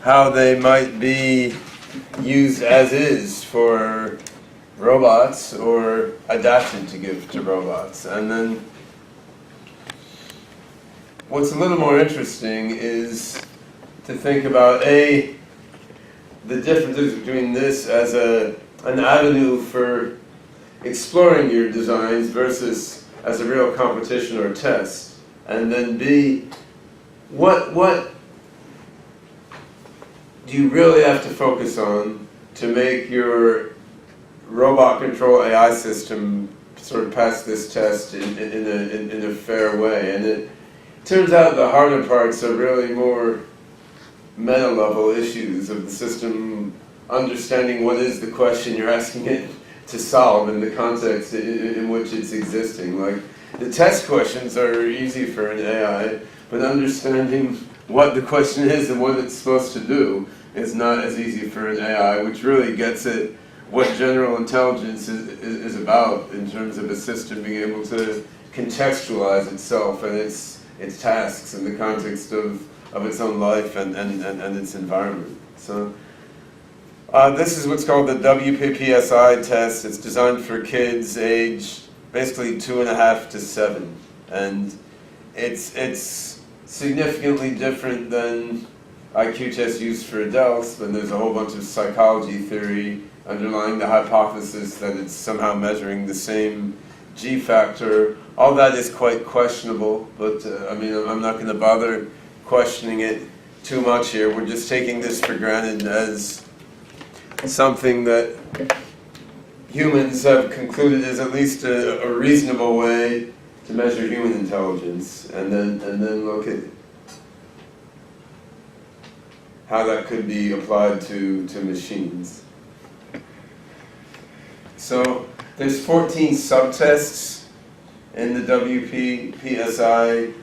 how they might be used as is for robots or adapted to give to robots. And then what's a little more interesting is to think about the differences between this as an avenue for exploring your designs versus as a real competition or test, and then B, what do you really have to focus on to make your robot control AI system sort of pass this test in a fair way? And it turns out the harder parts are really more meta-level issues of the system understanding what is the question you're asking it to solve in the context in which it's existing. Like, the test questions are easy for an AI, but understanding what the question is and what it's supposed to do is not as easy for an AI, which really gets at what general intelligence is about in terms of a system being able to contextualize itself and its tasks in the context of its own life and its environment. So this is what's called the WPPSI test. It's designed for kids aged basically 2.5 to 7, and it's significantly different than IQ tests used for adults, but there's a whole bunch of psychology theory underlying the hypothesis that it's somehow measuring the same G factor. All that is quite questionable, but I mean, I'm not going to bother questioning it too much here. We're just taking this for granted as something that humans have concluded is at least a reasonable way to measure human intelligence, and then look at how that could be applied to machines. So there's 14 subtests in the WPPSI.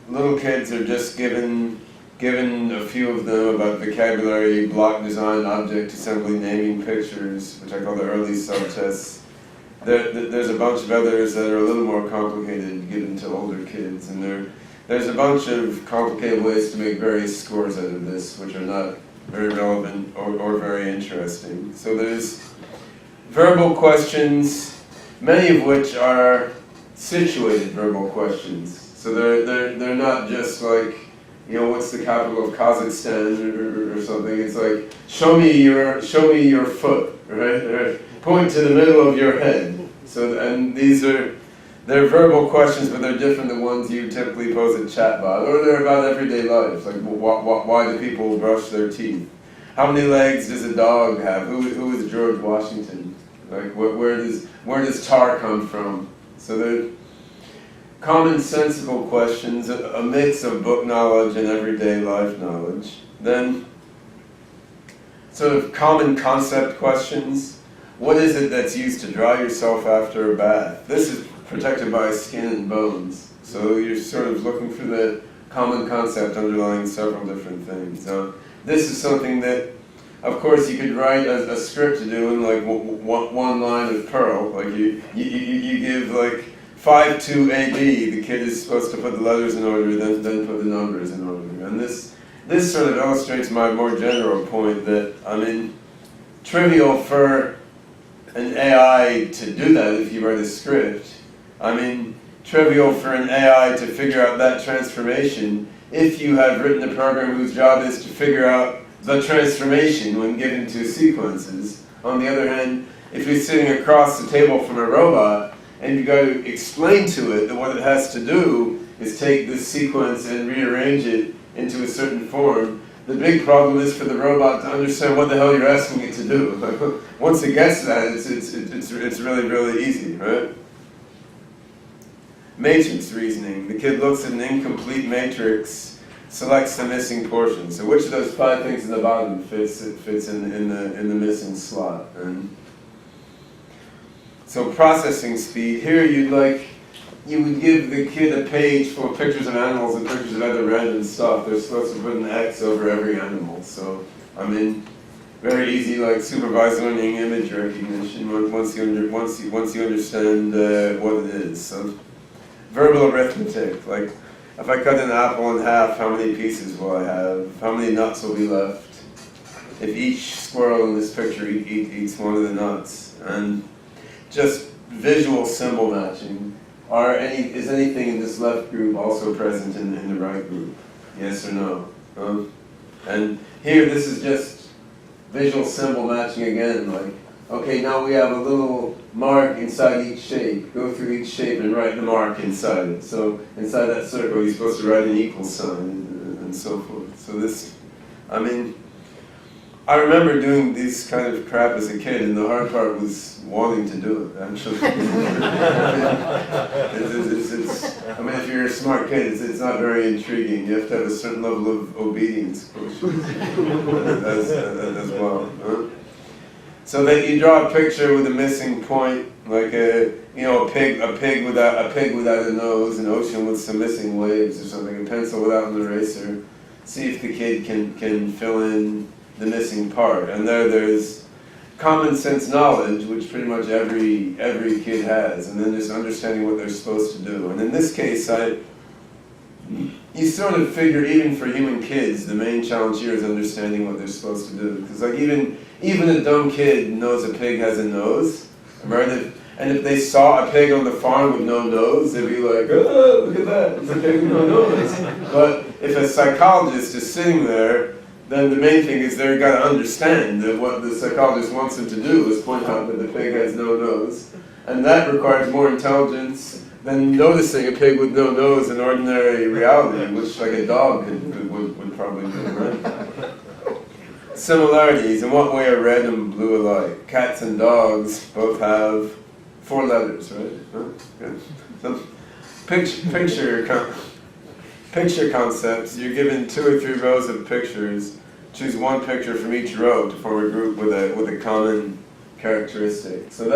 Little kids are just given a few of them about vocabulary, block design, object assembly, naming pictures, which I call the early subtests. There's a bunch of others that are a little more complicated given to older kids, and there's a bunch of complicated ways to make various scores out of this, which are not very relevant or very interesting. So there's verbal questions, many of which are situated verbal questions. So they're not just like, you know, what's the capital of Kazakhstan or something. It's like, show me your foot, right? Point to the middle of your head. So, and they're verbal questions, but they're different than ones you typically pose at chatbot, or they're about everyday life, like why do people brush their teeth? How many legs does a dog have? Who is George Washington? Like, where does tar come from? So they're commonsensical questions, a mix of book knowledge and everyday life knowledge. Then sort of common concept questions. What is it that's used to dry yourself after a bath? This is protected by skin and bones. So you're sort of looking for the common concept underlying several different things. This is something that, of course, you could write a script to do in like one line of Perl. Like you give like 5 to AB, the kid is supposed to put the letters in order, then put the numbers in order. And this sort of illustrates my more general point that, I mean, trivial for an AI to do that if you write a script. I mean, trivial for an AI to figure out that transformation if you have written a program whose job is to figure out the transformation when given to sequences. On the other hand, if you're sitting across the table from a robot and you got to explain to it that what it has to do is take this sequence and rearrange it into a certain form, the big problem is for the robot to understand what the hell you're asking it to do. Like, once it gets that, it's really, really easy, right? Matrix reasoning. The kid looks at an incomplete matrix, selects the missing portion. So which of those 5 things in the bottom fits in the missing slot? And so processing speed. Here you would give the kid a page full of pictures of animals and pictures of other random stuff. They're supposed to put an X over every animal. So, I mean, very easy, like supervised learning image recognition once you understand what it is. So, verbal arithmetic, like if I cut an apple in half, how many pieces will I have? How many nuts will be left? if each squirrel in this picture eats one of the nuts. And just visual symbol matching. Is anything in this left group also present in the right group? Yes or no? And here, this is just visual symbol matching again. Like, okay, now we have a little mark inside each shape. Go through each shape and write the mark inside it. So inside that circle, you're supposed to write an equal sign and so forth. So this, I mean, I remember doing this kind of crap as a kid, and the hard part was wanting to do it, actually. I mean, if you're a smart kid, it's not very intriguing. You have to have a certain level of obedience as well. Huh? So that you draw a picture with a missing point, like a pig without a nose, an ocean with some missing waves or something, a pencil without an eraser. See if the kid can fill in the missing part. And there's common sense knowledge, which pretty much every kid has, and then just understanding what they're supposed to do. And in this case, you sort of figure, even for human kids, the main challenge here is understanding what they're supposed to do. Because like even a dumb kid knows a pig has a nose, right? And if they saw a pig on the farm with no nose, they'd be like, oh, look at that, it's a pig with no nose. But if a psychologist is sitting there, then the main thing is they've got to understand that what the psychologist wants them to do is point out that the pig has no nose. And that requires more intelligence than noticing a pig with no nose in ordinary reality, which like a dog would probably do, right? Similarities. In what way are red and blue alike? Cats and dogs both have 4 letters, right? Huh? Good. So, picture concepts. You're given 2 or 3 rows of pictures. Choose one picture from each row to form a group with a common characteristic. So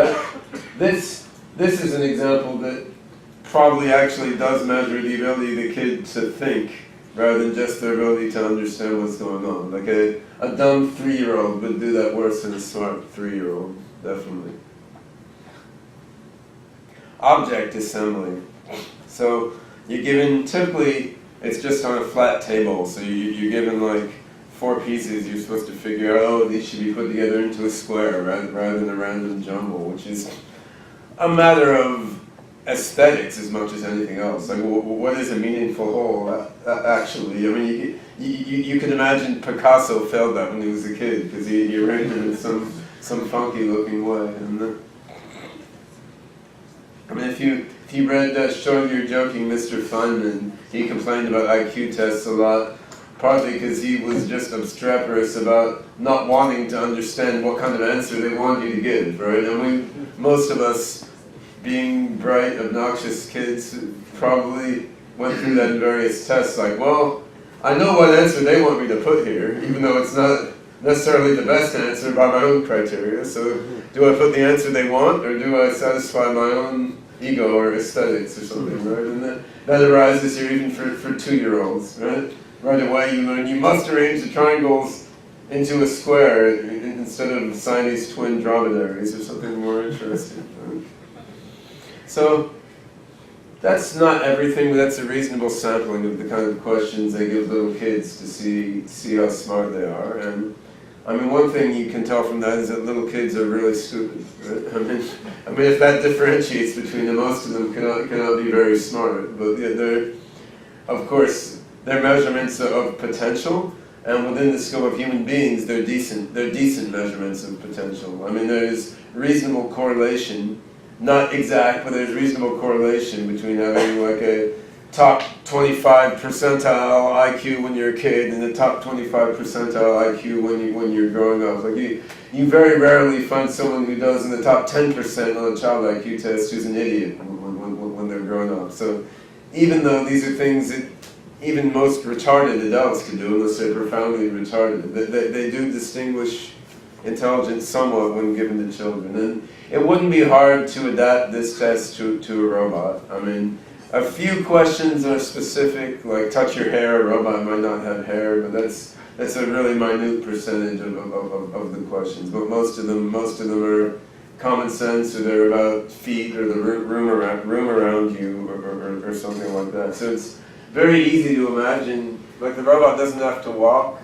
this is an example that probably actually does measure the ability of the kid to think rather than just their ability to understand what's going on. Like a dumb 3-year-old would do that worse than a smart 3-year-old, definitely. Object assembly. So you're given, typically it's just on a flat table, so you're given like 4 pieces. You're supposed to figure out, oh, these should be put together into a square rather than a random jumble, which is a matter of aesthetics as much as anything else. Like, what is a meaningful whole, actually? I mean, you can imagine Picasso failed that when he was a kid, because he arranged it in some funky looking way. And I mean, if you read Show You're Joking, Mr. Feynman, he complained about IQ tests a lot, partly because he was just obstreperous about not wanting to understand what kind of answer they want you to give, right? And most of us, being bright, obnoxious kids, probably went through that in various tests, like, well, I know what answer they want me to put here, even though it's not necessarily the best answer by my own criteria. So do I put the answer they want, or do I satisfy my own ego or aesthetics or something, right? And that arises here even for 2-year-olds, right? Right away you learn you must arrange the triangles into a square instead of Siamese twin dromedaries or something more interesting. Right? So that's not everything, but that's a reasonable sampling of the kind of questions they give little kids to see how smart they are. And I mean, one thing you can tell from that is that little kids are really stupid. Right? I mean, if that differentiates between them, most of them cannot be very smart. But yeah, of course, they're measurements of potential, and within the scope of human beings, they're decent measurements of potential. I mean, there's reasonable correlation. Not exact, but there's reasonable correlation between having like a top 25 percentile IQ when you're a kid and the top 25 percentile IQ when you're growing up. Like you very rarely find someone who does in the top 10% on a child IQ test who's an idiot when they're grown up. So even though these are things that even most retarded adults can do, unless they're profoundly retarded, they do distinguish intelligence somewhat when given to children. And it wouldn't be hard to adapt this test to a robot. I mean, a few questions are specific, like touch your hair. A robot might not have hair, but that's a really minute percentage of the questions. But most of them are common sense, or they're about feet or the room around you, or something like that. So it's very easy to imagine. Like the robot doesn't have to walk.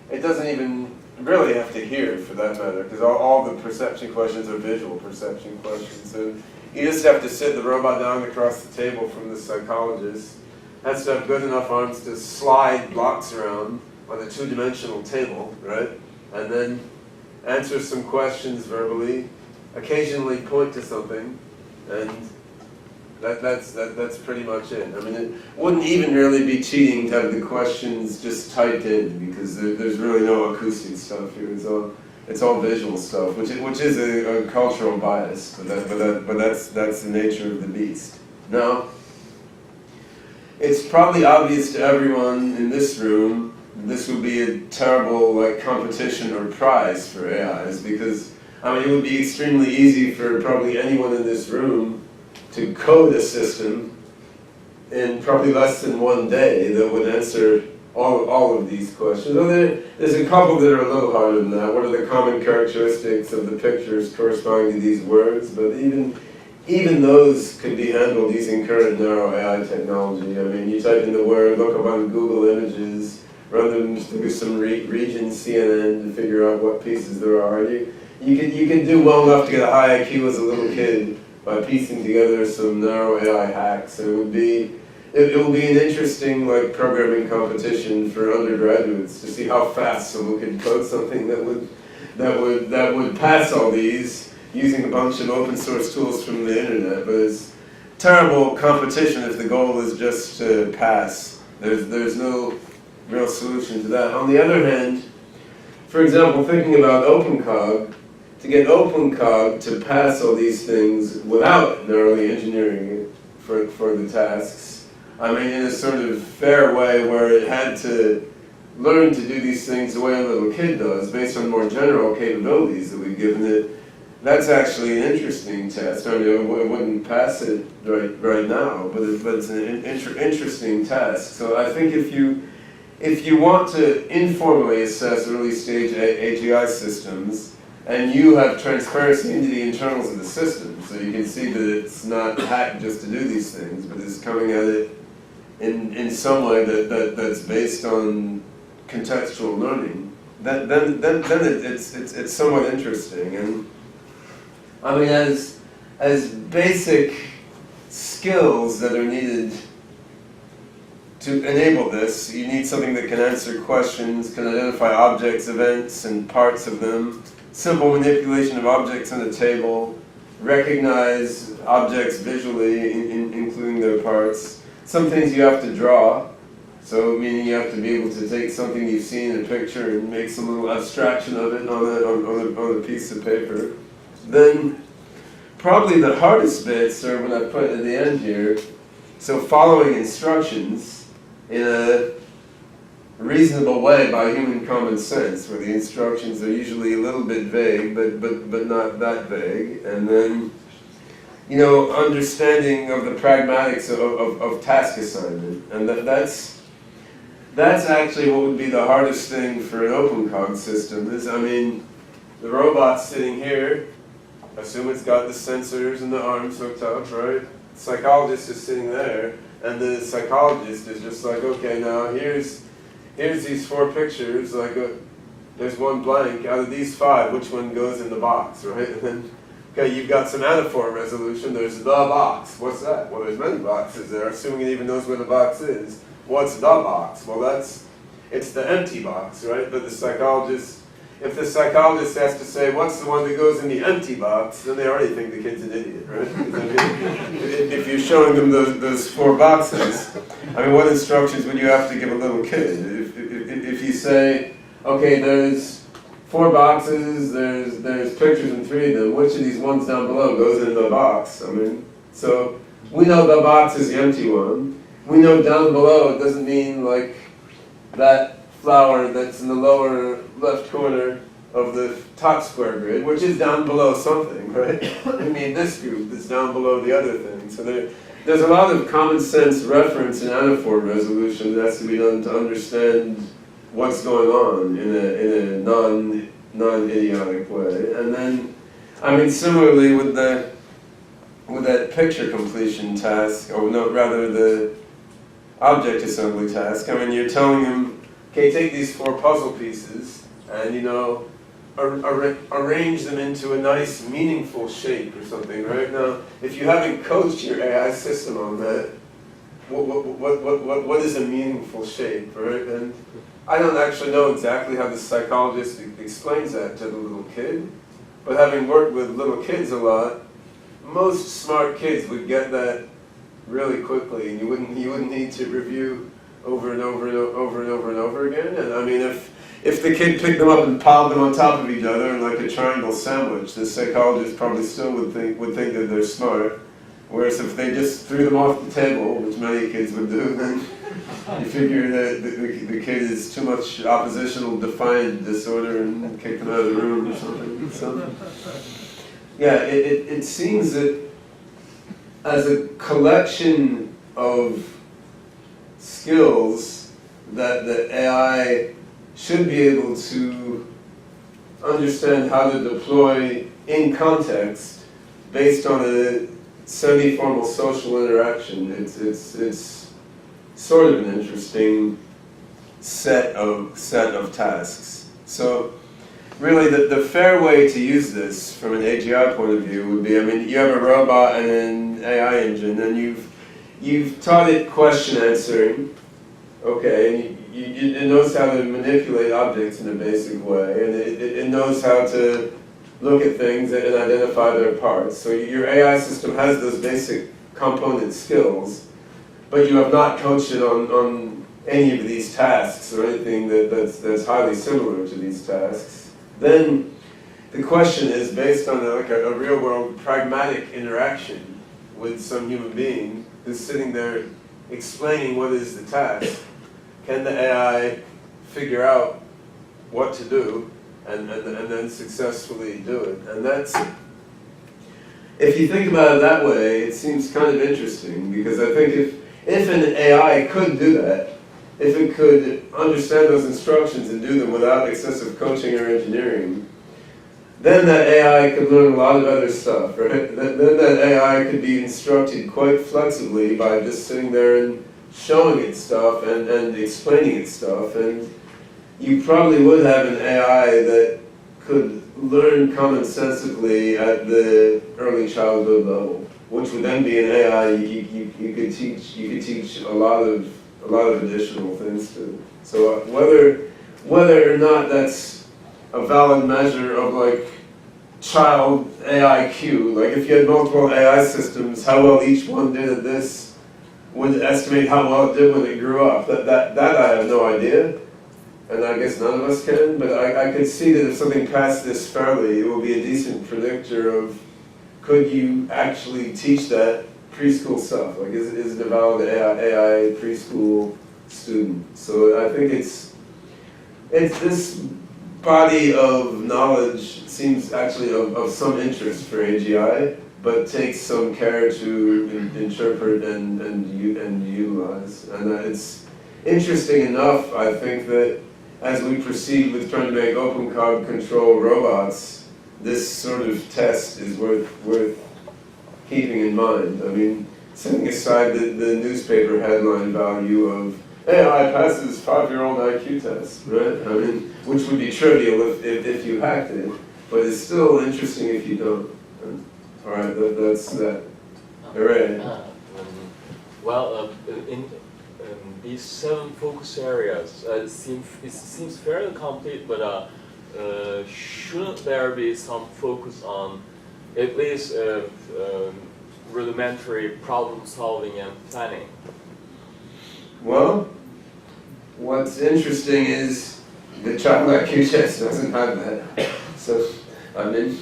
It doesn't even really have to hear, for that matter, because all the perception questions are visual perception questions. So you just have to sit the robot down across the table from the psychologist. Has to have good enough arms to slide blocks around on a two-dimensional table, right? And then answer some questions verbally, occasionally point to something, and that's pretty much it. I mean, it wouldn't even really be cheating to have the questions just typed in, because there's really no acoustic stuff here. It's all visual stuff, which is a cultural bias, but that's the nature of the beast. Now, it's probably obvious to everyone in this room this would be a terrible competition or prize for AIs, because I mean it would be extremely easy for probably anyone in this room to code a system in probably less than one day that would answer all of these questions. Well, there's a couple that are a little harder than that. What are the common characteristics of the pictures corresponding to these words? But even those could be handled using current narrow AI technology. I mean, you type in the word, look up on Google Images, run them through some region CNN to figure out what pieces there are. You can do well enough to get a high IQ as a little kid by piecing together some narrow AI hacks. And it will be an interesting programming competition for undergraduates to see how fast someone can code something that would pass all these using a bunch of open source tools from the internet. But it's terrible competition if the goal is just to pass. There's no real solution to that. On the other hand, for example, thinking about OpenCog, to get OpenCog to pass all these things without narrowly engineering it for the tasks, I mean in a sort of fair way where it had to learn to do these things the way a little kid does, based on more general capabilities that we've given it, that's actually an interesting test. I mean, it wouldn't pass it right now, but it's an interesting task. So I think if you want to informally assess early stage AGI systems, and you have transparency into the internals of the system, so you can see that it's not hacked just to do these things, but it's coming at it in some way that's based on contextual learning, then it's somewhat interesting. And I mean, as basic skills that are needed to enable this, you need something that can answer questions, can identify objects, events, and parts of them, simple manipulation of objects on a table, recognize objects visually, including their parts. Some things you have to draw, so meaning you have to be able to take something you've seen in a picture and make some little abstraction of it on a piece of paper. Then probably the hardest bits are what I put at the end here. So following instructions in a reasonable way by human common sense, where the instructions are usually a little bit vague, but not that vague. And then, understanding of the pragmatics of task assignment. And that's actually what would be the hardest thing for an OpenCog system is, I mean, the robot's sitting here, assume it's got the sensors and the arms hooked up, right? The psychologist is sitting there, and the psychologist is just like, okay, now here's these 4 pictures, there's one blank, out of these 5, which one goes in the box, right? And then, okay, you've got some anaphor resolution, there's the box. What's that? Well, there's many boxes there, assuming it even knows where the box is. What's the box? Well, it's the empty box, right? But if the psychologist has to say, what's the one that goes in the empty box, then they already think the kid's an idiot, right? If you're showing them those 4 boxes, I mean, what instructions would you have to give a little kid? If you say, okay, there's 4 boxes, there's pictures in 3 of them, which of these ones down below goes in the box? I mean, so we know the box is the empty one. We know down below it doesn't mean that flower that's in the lower left corner of the top square grid, which is down below something, right? I mean, this group is down below the other thing. So there's a lot of common sense reference and anaphor resolution that has to be done to understand what's going on in a non-idiotic way. And then, I mean, similarly with that picture completion task, or no, rather the object assembly task, I mean, you're telling them, okay, take these 4 puzzle pieces and arrange them into a nice, meaningful shape or something, right? Now, if you haven't coached your AI system on that, what is a meaningful shape, right? And I don't actually know exactly how the psychologist explains that to the little kid, but having worked with little kids a lot, most smart kids would get that really quickly, and you wouldn't need to review over and over and over and over and over again. And I mean, if the kid picked them up and piled them on top of each other like a triangle sandwich, the psychologist probably still would think that they're smart. Whereas if they just threw them off the table, which many kids would do, then you figure that the kid is too much oppositional defiant disorder and kick them out of the room or something. So, yeah, it seems that as a collection of skills that the AI should be able to understand how to deploy in context based on a semi-formal social interaction. It's sort of an interesting set of tasks. So really the fair way to use this from an AGI point of view would be, I mean, you have a robot and an AI engine, and you've taught it question answering, okay, and it knows how to manipulate objects in a basic way, and it knows how to look at things and identify their parts. So your AI system has those basic component skills, but you have not coached it on any of these tasks or anything that's highly similar to these tasks. Then the question is based on a real-world pragmatic interaction with some human being who's sitting there explaining what is the task. Can the AI figure out what to do and then successfully do it? And that's, if you think about it that way, it seems kind of interesting, because I think if an AI could do that, if it could understand those instructions and do them without excessive coaching or engineering, then that AI could learn a lot of other stuff, right? Then that AI could be instructed quite flexibly by just sitting there and showing it stuff and explaining it stuff, and you probably would have an AI that could learn commonsensically at the early childhood level, which would then be an AI you could teach a lot of additional things to. So whether or not that's a valid measure of like child AIQ, like if you had multiple AI systems, how well each one did at this would estimate how well it did when it grew up. That I have no idea, and I guess none of us can, but I could see that if something passed this fairly, it will be a decent predictor of, could you actually teach that preschool stuff? Like, is it a valid AI preschool student? So I think it's this body of knowledge seems actually of some interest for AGI, but takes some care to interpret and utilize. And it's interesting enough, I think, that as we proceed with trying to make open cog control robots, this sort of test is worth keeping in mind. I mean, setting aside the newspaper headline value of AI passes 5-year-old IQ test, right? I mean, which would be trivial if you hacked it, but it's still interesting if you don't. All right, that's that. Hooray. In these 7 focus areas, it seems fairly complete, but shouldn't there be some focus on at least rudimentary problem solving and planning? Well, what's interesting is the child IQ test doesn't have that. So, I mean,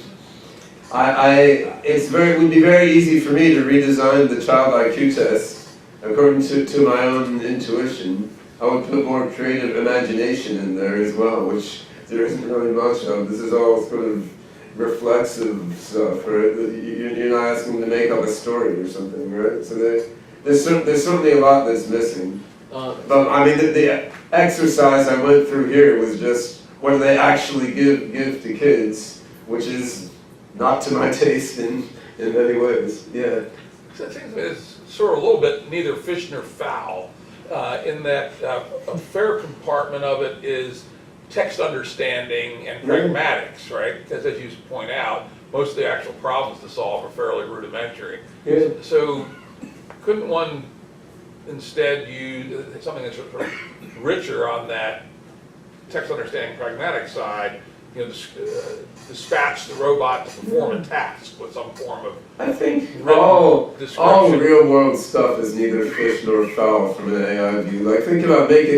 it would be very easy for me to redesign the child IQ test according to my own intuition. I would put more creative imagination in there as well, which there isn't really much of. This is all sort of reflexive stuff, right? You're not asking them to make up a story or something, right? So there's certainly a lot that's missing. But I mean, the exercise I went through here was just what do they actually give to kids, which is not to my taste in many ways. Yeah. So I think it's sort of a little bit neither fish nor fowl, in that a fair compartment of it is text understanding and pragmatics, right? Because as you point out, most of the actual problems to solve are fairly rudimentary. Yeah. So couldn't one instead use something that's sort of richer on that text understanding pragmatic side, you know, dispatch the robot to perform a task with some form of I think written all description? real world stuff is neither fish nor fowl from an AI view. Like think about make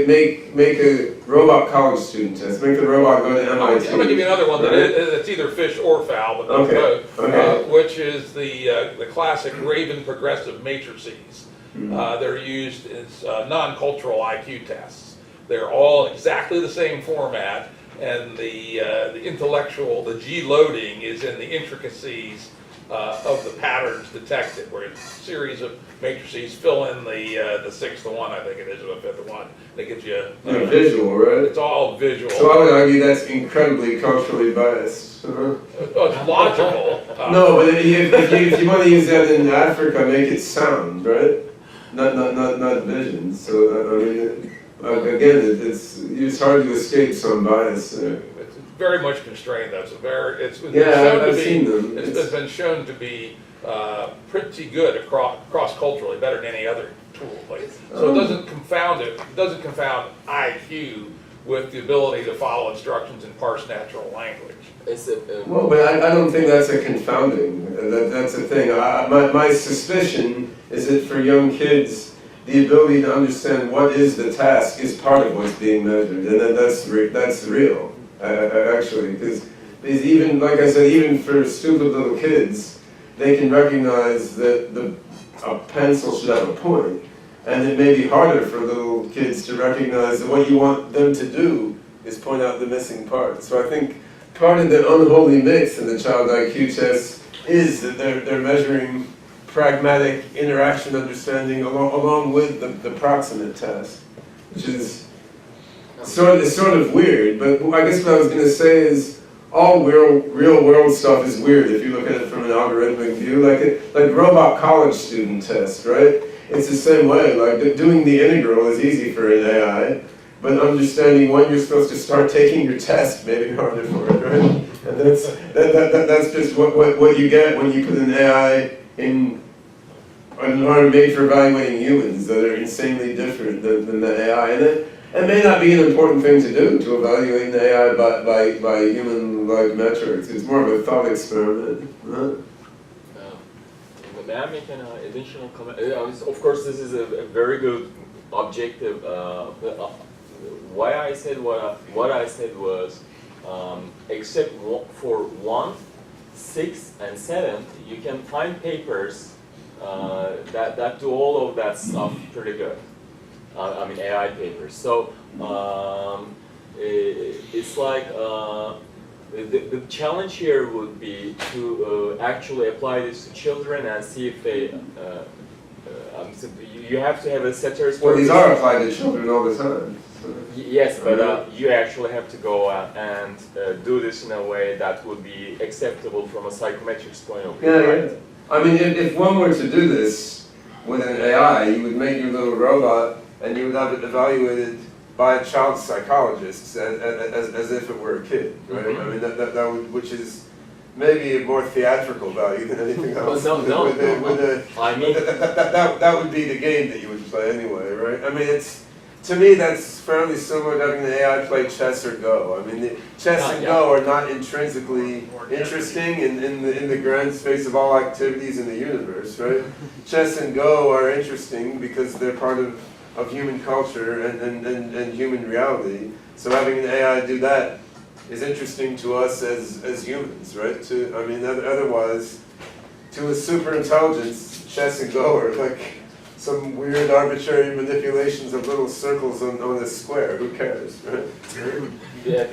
a robot college student test. Make the robot go to MIT. I'm gonna give you another one right? that's either fish or fowl, but Okay, both, okay. which is the classic Raven progressive matrices. Mhm. They're used as non-cultural IQ tests. They're all exactly the same format, and the intellectual, the G loading is in the intricacies of the patterns detected, where it's a series of matrices fill in the sixth one, I think it is, or the fifth one. That gives you Visual, right? It's all visual. So I would argue that's incredibly culturally biased. Oh, it's logical. No, but if you want to use that in Africa, make it sound, right? Not vision. So I mean, again, it's hard to escape some bias there. It's very much constrained. It's been Yeah, shown I've to be. seen them. It's been shown to be pretty good across culturally, better than any other tool. So it doesn't confound it. It doesn't confound IQ with the ability to follow instructions and parse natural language. Well, but I don't think that's a confounding. That's the thing. My suspicion is that for young kids, the ability to understand what is the task is part of what's being measured, and that's real. Actually, because even, like I said, even for stupid little kids, they can recognize that a pencil should have a point, and it may be harder for little kids to recognize that what you want them to do is point out the missing part. So I think part of the unholy mix in the child IQ test is that they're measuring pragmatic interaction understanding along with the proximate test, which is sort of weird. But I guess what I was going to say is all real world stuff is weird if you look at it from an algorithmic view. Like robot college student test, right? It's the same way. Like doing the integral is easy for an AI, but understanding when you're supposed to start taking your test may be harder for it, right? And that's just what you get when you put an AI in an environment made for evaluating humans that are insanely different than the AI. And it may not be an important thing to do, to evaluate the AI by human-like metrics. It's more of a thought experiment. Huh? May I make an additional comment? Of course, this is a very good objective. Why I said what I said was, except for 1, 6, and 7, you can find papers that do all of that stuff pretty good. I mean AI papers. So it's like the challenge here would be to actually apply this to children and see if they. So you have to have a setters. Well, these are applied to children all the time. So. Yes, but you actually have to go and do this in a way that would be acceptable from a psychometrics point of view. Yeah, right? yeah. I mean, if one were to do this with an AI, you would make your little robot and you would have it evaluated by a child psychologist as if it were a kid, right? Mm-hmm. I mean, that would, which is maybe a more theatrical value than anything else. No. I mean, that would be the game that you would play anyway, right? I mean, to me, that's fairly similar to having the AI play chess or Go. I mean, the chess and Go are not intrinsically interesting in the grand space of all activities in the universe, right? Chess and Go are interesting because they're part of human culture and human reality. So having an AI do that is interesting to us as humans, right? Otherwise, to a super intelligence, chess and Go are like some weird arbitrary manipulations of little circles on a square. Who cares, right? yeah,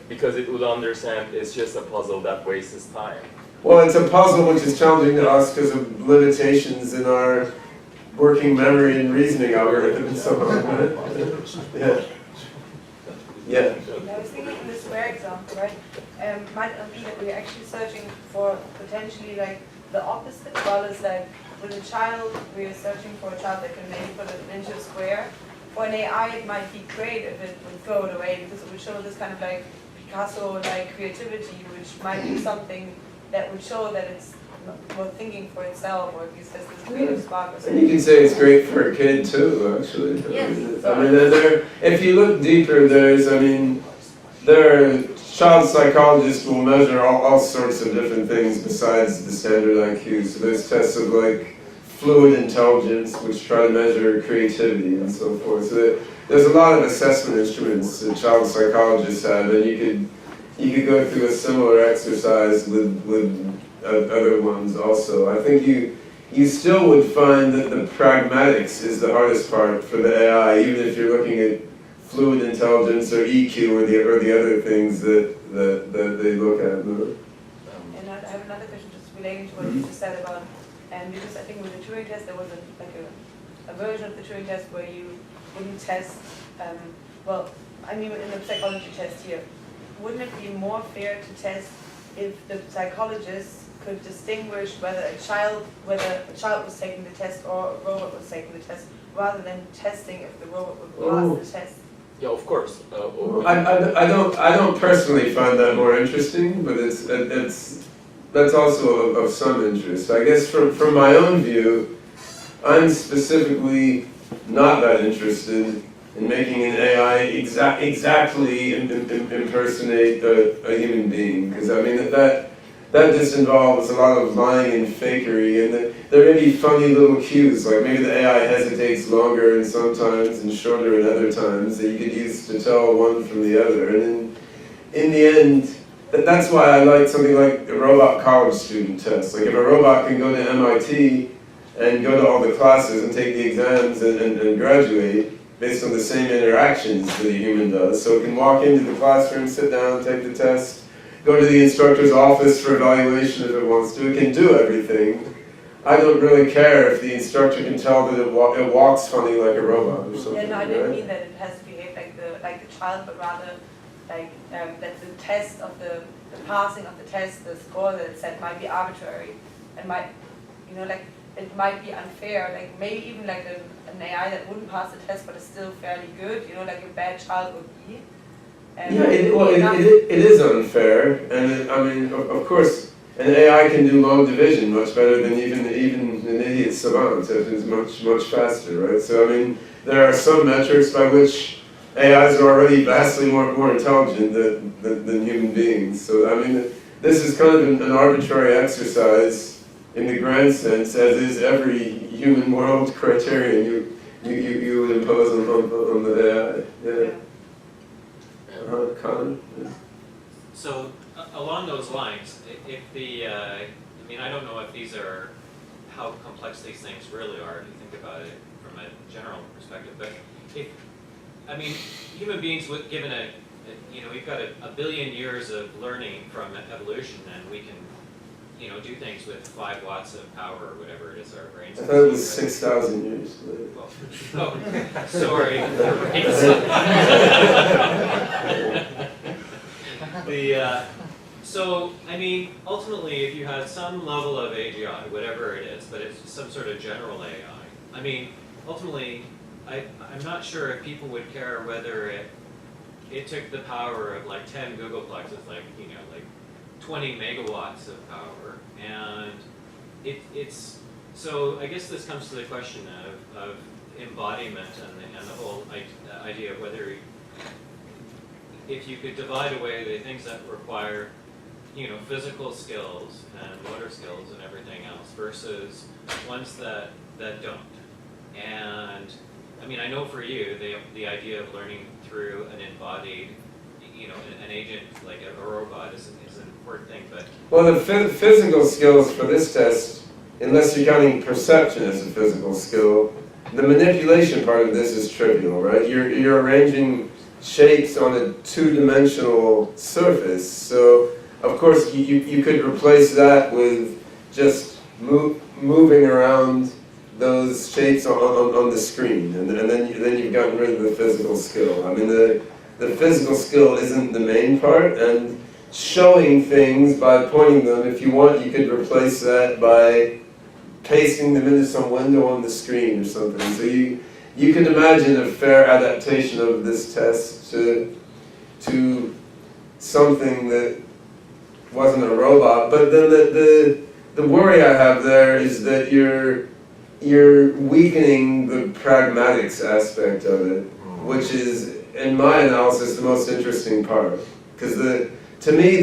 because it would understand it's just a puzzle that wastes time. Well, it's a puzzle which is challenging to us because of limitations in our working memory and reasoning algorithm and so on. Right? Yeah. I was thinking in the square example, right? Might not be that we're actually searching for potentially like the opposite, while it's like with a child, we're searching for a child that can maybe put it into a square for an AI it might be great if it would throw it away because it would show this kind of like Picasso-like creativity, which might be something that would show that it's more thinking for itself, or at least has this creative spark or And something. you can say it's great for a kid too, actually. Yes. I mean, if you look deeper, there are child psychologists will measure all sorts of different things besides the standard IQ. So there's tests of like fluid intelligence, which try to measure creativity and so forth. So there's a lot of assessment instruments that child psychologists have, and you could go through a similar exercise with other ones also. I think you still would find that the pragmatics is the hardest part for the AI, even if you're looking at fluid intelligence or EQ or the other things that they look at. And I have another question just relating to what you just said about, because I think with the Turing test there was a version of the Turing test where you wouldn't test, well, I mean in the psychology test here, wouldn't it be more fair to test if the psychologists could distinguish whether a child was taking the test or a robot was taking the test, rather than testing if the robot would pass the test? Yeah, of course. I don't personally find that more interesting, but that's also of some interest. I guess from my own view, I'm specifically not that interested in making an AI exactly impersonate a human being, because I mean that just involves a lot of lying and fakery, and there may be funny little cues, like maybe the AI hesitates longer and sometimes and shorter at other times that you could use to tell one from the other. And in the end, that's why I like something like a robot college student test. Like if a robot can go to MIT and go to all the classes and take the exams and graduate based on the same interactions that a human does, so it can walk into the classroom, sit down, take the test, go to the instructor's office for evaluation if it wants to. It can do everything. I don't really care if the instructor can tell that it walks funny like a robot or something. Yeah, no, I didn't right? mean that it has to behave like the child, but rather like that the test of the passing of the test, the score that it set might be arbitrary, and might, like it might be unfair. Like maybe even like an AI that wouldn't pass the test but is still fairly good. Like a bad child would be. Yeah, it is unfair, and I mean, of course, an AI can do long division much better than even an idiot savant. It is much faster, right? So I mean, there are some metrics by which AIs are already vastly more intelligent than human beings. So I mean, this is kind of an arbitrary exercise in the grand sense, as is every human world criterion you would impose on the AI. Yeah. Colin? Yeah. So along those lines, if I mean, I don't know if these are how complex these things really are if you think about it from a general perspective, but I mean, human beings, given we've got a billion years of learning from evolution, and we can, do things with 5 watts of power or whatever it is our brains. I thought it was 6,000 years. Well, sorry. So, I mean, ultimately, if you had some level of AGI, whatever it is, but it's some sort of general AI, I mean, ultimately, I'm not sure if people would care whether it took the power of like 10 Googleplexes, like 20 megawatts of power, and it's so I guess this comes to the question of embodiment and the whole idea of whether if you could divide away the things that require physical skills and motor skills and everything else versus ones that don't. And I mean, I know for you the idea of learning through an embodied an agent like a robot is an important thing, but... Well, the physical skills for this test, unless you're counting perception as a physical skill, the manipulation part of this is trivial, right? You're arranging shapes on a two-dimensional surface, so of course you could replace that with just moving around those shapes on the screen, and then you've gotten rid of the physical skill. I mean, the physical skill isn't the main part, and showing things by pointing them, if you want, you could replace that by pasting them into some window on the screen or something. So you you can imagine a fair adaptation of this test to something that wasn't a robot. But then the worry I have there is that you're weakening the pragmatics aspect of it, which is, in my analysis, the most interesting part. Because to me,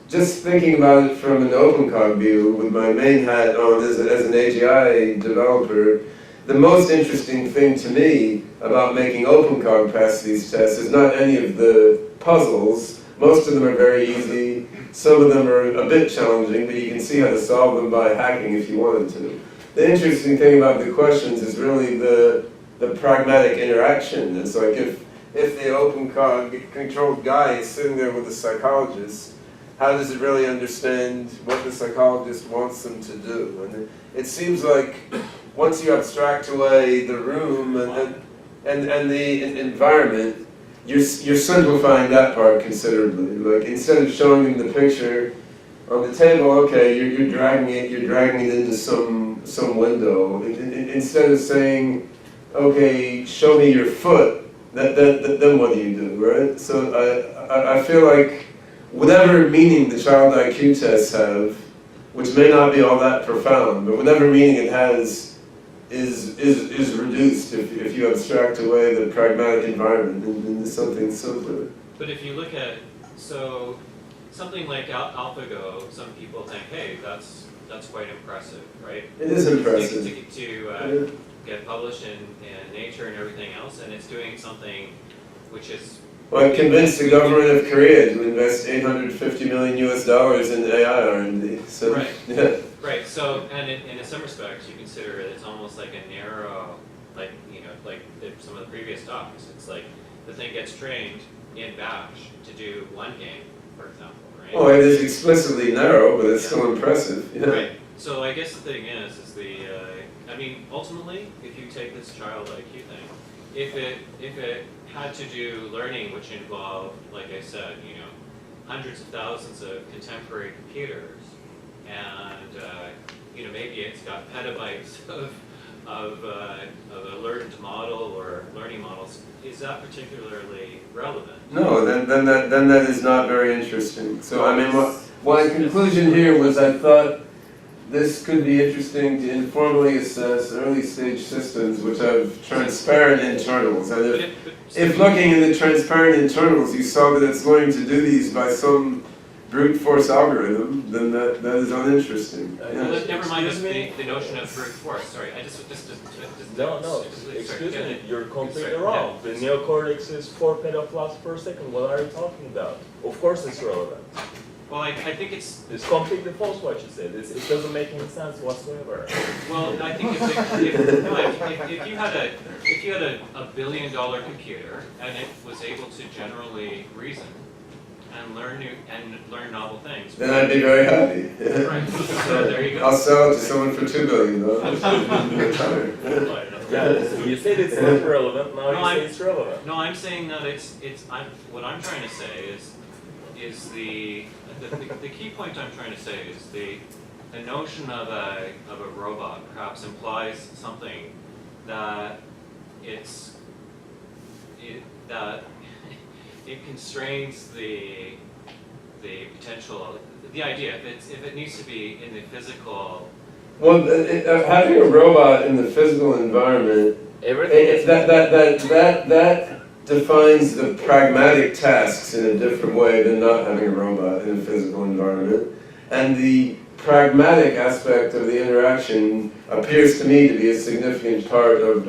just thinking about it from an OpenCog view, with my main hat on as an AGI developer, the most interesting thing to me about making OpenCog pass these tests is not any of the puzzles. Most of them are very easy. Some of them are a bit challenging, but you can see how to solve them by hacking if you wanted to. The interesting thing about the questions is really the pragmatic interaction. It's like if the OpenCog controlled guy is sitting there with a psychologist, how does it really understand what the psychologist wants them to do? And it seems like once you abstract away the room and the environment, you're simplifying that part considerably. Like instead of showing them the picture on the table, okay, you're dragging it into some window. Instead of saying, okay, show me your foot, then what do you do, right? So I feel like whatever meaning the child IQ tests have, which may not be all that profound, but whatever meaning it has is reduced if you abstract away the pragmatic environment into something simpler. But if you look at, so something like AlphaGo, some people think, hey, that's quite impressive, right? It is impressive. To get published in Nature and everything else, and it's doing something which is... Well, I convinced the government of Korea to invest $850 million in AI R&D. So, right. Yeah. Right. So, and in some respects, you consider it's almost like a narrow, like some of the previous talks. It's like the thing gets trained in Bash to do one game, for example, right? Oh, it is explicitly narrow, but it's still impressive. Yeah. Right. So I guess the thing is I mean, ultimately, if you take this child IQ thing, if it had to do learning, which involved, like I said, hundreds of thousands of contemporary computers, and maybe it's got petabytes of a learned model or learning models, is that particularly relevant? No, then that is not very interesting. So I mean, my conclusion here was I thought this could be interesting to informally assess early stage systems which have transparent internals. And if looking at the transparent internals you saw that it's going to do these by some brute force algorithm, then that is uninteresting. Well, never mind the notion of brute force. Sorry, I just No, excuse me, you're completely wrong. The neocortex is 4 petaflops per second. What are you talking about? Of course it's relevant. Well, I think it's completely false what you said. It doesn't make any sense whatsoever. Well, I think if you had a $1 billion computer and it was able to generally reason and learn novel things, then I'd be very happy. Yeah. Right. So there you go. I'll sell it to someone for $2 billion though. Yeah, you said it's not relevant. Now you say it's relevant. No, I'm saying that what I'm trying to say is the key point I'm trying to say is the notion of a robot perhaps implies something that it constrains the potential, the idea if it needs to be in the physical. Well, having a robot in the physical environment, that defines the pragmatic tasks in a different way than not having a robot in a physical environment. And the pragmatic aspect of the interaction appears to me to be a significant part of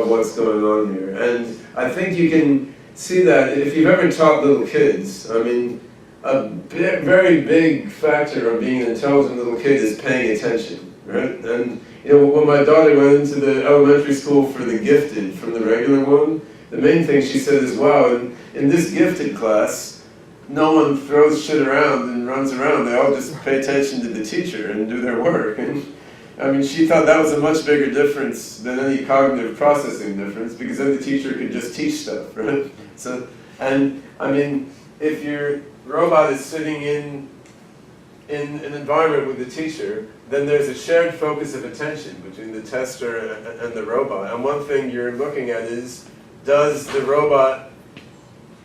what's going on here. And I think you can see that if you've ever taught little kids. I mean, a very big factor of being an intelligent little kid is paying attention, right? And when my daughter went into the elementary school for the gifted from the regular one, the main thing she said is, wow, in this gifted class, no one throws shit around and runs around. They all just pay attention to the teacher and do their work. And I mean, she thought that was a much bigger difference than any cognitive processing difference, because then the teacher could just teach stuff, right? So, and I mean, if your robot is sitting in in an environment with the teacher, then there's a shared focus of attention between the tester and the robot. And one thing you're looking at is, does the robot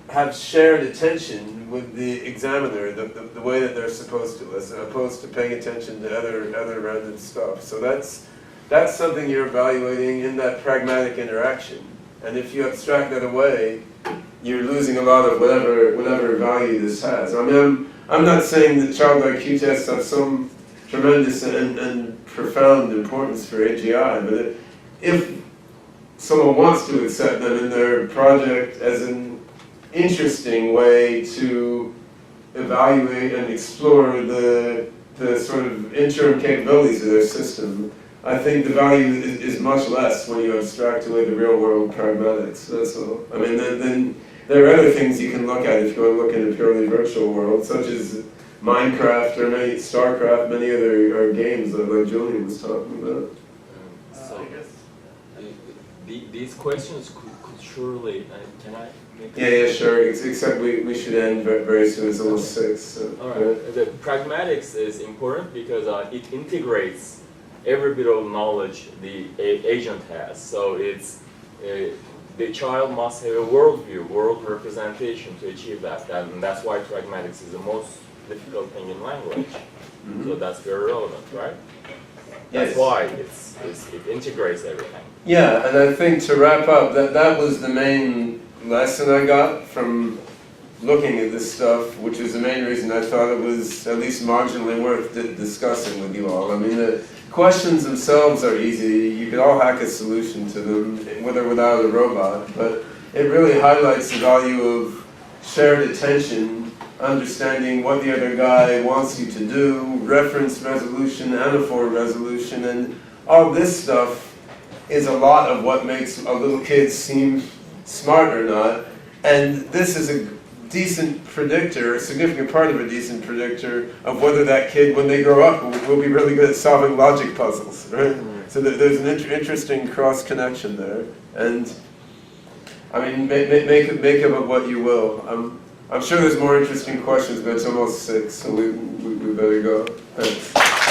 have shared attention with the examiner, the way that they're supposed to, as opposed to paying attention to other random stuff. So that's something you're evaluating in that pragmatic interaction. And if you abstract that away, you're losing a lot of whatever value this has. I mean, I'm not saying that child IQ tests have some tremendous and profound importance for AGI, but if someone wants to accept them in their project as an interesting way to evaluate and explore the sort of interim capabilities of their system, I think the value is much less when you abstract away the real world pragmatics. That's all. I mean, then there are other things you can look at if you want to look in a purely virtual world, such as Minecraft or StarCraft, many other games that like Julian was talking about. So, these questions could surely, can I make Yeah, sure. Except we should end very soon. It's almost 6. So. All right. The pragmatics is important because it integrates every bit of knowledge the agent has. So it's the child must have a worldview, world representation to achieve that. And that's why pragmatics is the most difficult thing in language. Mm-hmm. So that's very relevant, right? Yes. That's why it integrates everything. Yeah, and I think to wrap up, that was the main lesson I got from looking at this stuff, which is the main reason I thought it was at least marginally worth discussing with you all. I mean, the questions themselves are easy. You could all hack a solution to them, with or without a robot, but it really highlights the value of shared attention, understanding what the other guy wants you to do, reference resolution, anaphor resolution, and all this stuff is a lot of what makes a little kid seem smart or not. And this is a decent predictor, a significant part of a decent predictor of whether that kid, when they grow up, will be really good at solving logic puzzles, right? So there's an interesting cross connection there. And I mean, make of it what you will. I'm sure there's more interesting questions, but it's almost 6, so we better go. Thanks.